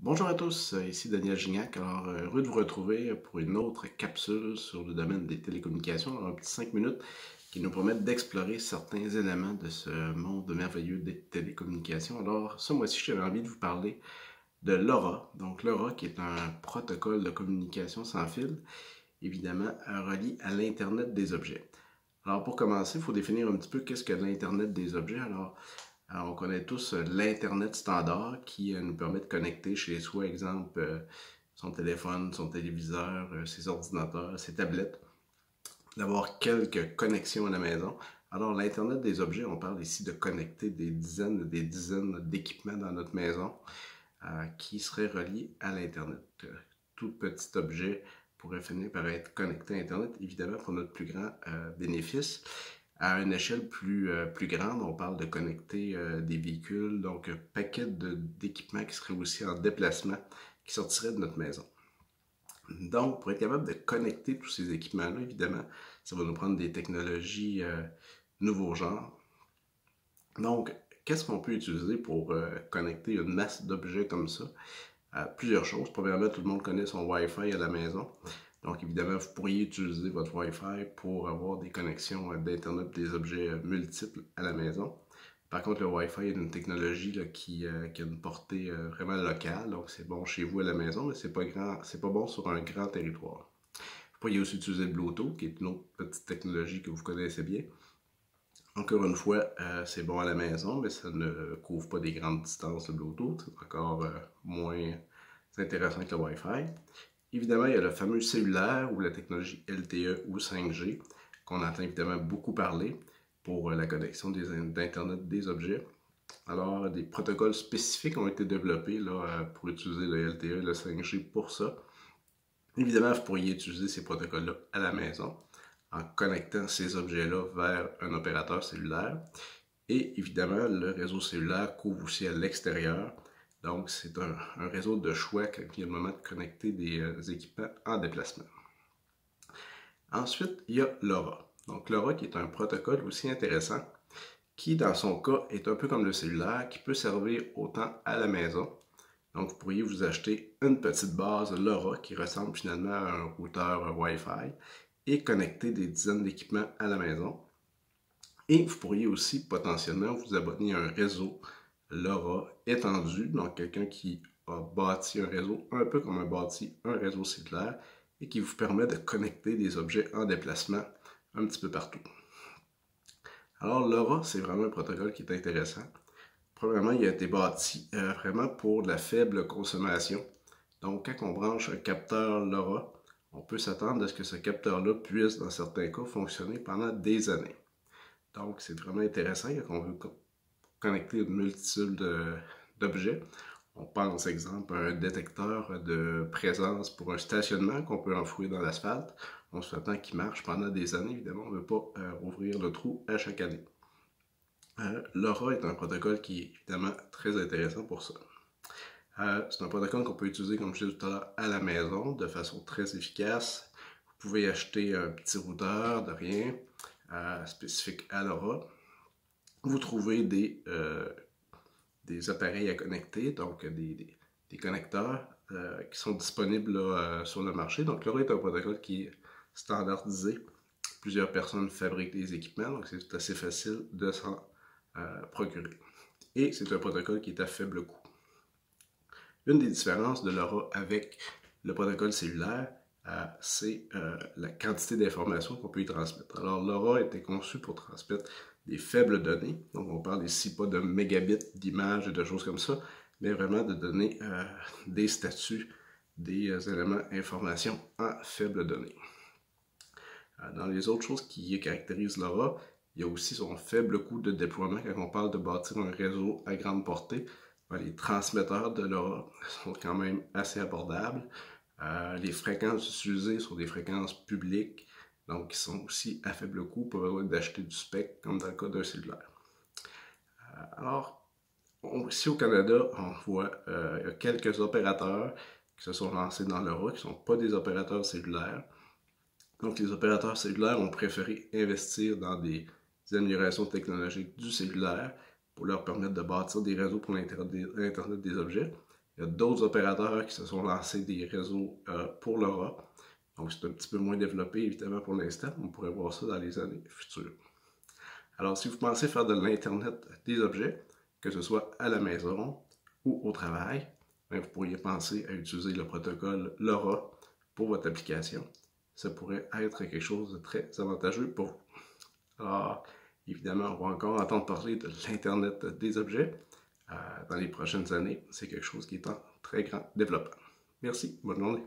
Bonjour à tous, ici Daniel Gignac. Alors, heureux de vous retrouver pour une autre capsule sur le domaine des télécommunications. Alors, un petit 5 minutes qui nous permettent d'explorer certains éléments de ce monde merveilleux des télécommunications. Alors, ce mois-ci, j'avais envie de vous parler de LoRa. Donc, LoRa qui est un protocole de communication sans fil, évidemment, relié à l'Internet des objets. Alors, pour commencer, il faut définir un petit peu qu'est-ce que l'Internet des objets. Alors, on connaît tous l'Internet standard qui nous permet de connecter chez soi, exemple, son téléphone, son téléviseur, ses ordinateurs, ses tablettes, d'avoir quelques connexions à la maison. Alors, l'Internet des objets, on parle ici de connecter des dizaines et des dizaines d'équipements dans notre maison qui seraient reliés à l'Internet. Tout petit objet pourrait finir par être connecté à Internet, évidemment pour notre plus grand bénéfice. À une échelle plus grande, on parle de connecter des véhicules, donc un paquet d'équipements qui seraient aussi en déplacement, qui sortiraient de notre maison. Donc, pour être capable de connecter tous ces équipements-là, évidemment, ça va nous prendre des technologies nouveaux genres. Donc, qu'est-ce qu'on peut utiliser pour connecter une masse d'objets comme ça? Plusieurs choses. Premièrement, tout le monde connaît son Wi-Fi à la maison. Donc, évidemment, vous pourriez utiliser votre Wi-Fi pour avoir des connexions d'Internet des objets multiples à la maison. Par contre, le Wi-Fi est une technologie là, qui a une portée vraiment locale. Donc, c'est bon chez vous à la maison, mais c'est pas bon sur un grand territoire. Vous pourriez aussi utiliser le Bluetooth, qui est une autre petite technologie que vous connaissez bien. Encore une fois, c'est bon à la maison, mais ça ne couvre pas des grandes distances, le Bluetooth. C'est encore moins intéressant que le Wi-Fi. Évidemment, il y a le fameux cellulaire ou la technologie LTE ou 5G qu'on entend évidemment beaucoup parler pour la connexion d'Internet des objets. Alors, des protocoles spécifiques ont été développés là, pour utiliser le LTE et le 5G pour ça. Évidemment, vous pourriez utiliser ces protocoles-là à la maison en connectant ces objets-là vers un opérateur cellulaire. Et évidemment, le réseau cellulaire couvre aussi à l'extérieur. Donc, c'est un réseau de choix quand il y a le moment de connecter des équipements en déplacement. Ensuite, il y a LoRa. Donc, LoRa qui est un protocole aussi intéressant qui, dans son cas, est un peu comme le cellulaire, qui peut servir autant à la maison. Donc, vous pourriez vous acheter une petite base LoRa qui ressemble finalement à un routeur Wi-Fi et connecter des dizaines d'équipements à la maison. Et vous pourriez aussi potentiellement vous abonner à un réseau LoRa étendu, donc quelqu'un qui a bâti un réseau un peu comme un réseau cellulaire et qui vous permet de connecter des objets en déplacement un petit peu partout. Alors LoRa, c'est vraiment un protocole qui est intéressant. Premièrement, il a été bâti vraiment pour de la faible consommation. Donc quand on branche un capteur LoRa, on peut s'attendre à ce que ce capteur-là puisse, dans certains cas, fonctionner pendant des années. Donc, c'est vraiment intéressant quand on veut connecter une multitude d'objets. On pense, exemple, à un détecteur de présence pour un stationnement qu'on peut enfouir dans l'asphalte. On s'attend qu'il marche pendant des années. Évidemment, on ne veut pas ouvrir le trou à chaque année. LoRa est un protocole qui est évidemment très intéressant pour ça. C'est un protocole qu'on peut utiliser, comme je disais tout à l'heure, à la maison de façon très efficace. Vous pouvez acheter un petit routeur de rien spécifique à LoRa. Vous trouvez des appareils à connecter, donc des connecteurs qui sont disponibles là, sur le marché. Donc LoRa est un protocole qui est standardisé. Plusieurs personnes fabriquent des équipements, donc c'est assez facile de s'en procurer. Et c'est un protocole qui est à faible coût. Une des différences de LoRa avec le protocole cellulaire, c'est la quantité d'informations qu'on peut y transmettre. Alors, LoRa a été conçu pour transmettre des faibles données. Donc, on parle ici pas de mégabits d'images et de choses comme ça, mais vraiment de donner des statuts, des éléments d'information en faibles données. Dans les autres choses qui caractérisent LoRa, il y a aussi son faible coût de déploiement quand on parle de bâtir un réseau à grande portée. Les transmetteurs de LoRa sont quand même assez abordables. Les fréquences utilisées sont des fréquences publiques, donc qui sont aussi à faible coût, pas besoin d'acheter du spec comme dans le cas d'un cellulaire. Alors, ici au Canada, on voit il y a quelques opérateurs qui se sont lancés dans LoRa, qui ne sont pas des opérateurs cellulaires. Donc, les opérateurs cellulaires ont préféré investir dans des améliorations technologiques du cellulaire pour leur permettre de bâtir des réseaux pour l'Internet des objets. Il y a d'autres opérateurs qui se sont lancés des réseaux pour LoRa. Donc, c'est un petit peu moins développé, évidemment, pour l'instant. On pourrait voir ça dans les années futures. Alors, si vous pensez faire de l'Internet des objets, que ce soit à la maison ou au travail, bien, vous pourriez penser à utiliser le protocole LoRa pour votre application. Ça pourrait être quelque chose de très avantageux pour vous. Alors, évidemment, on va encore entendre parler de l'Internet des objets dans les prochaines années. C'est quelque chose qui est en très grand développement. Merci, bonne journée.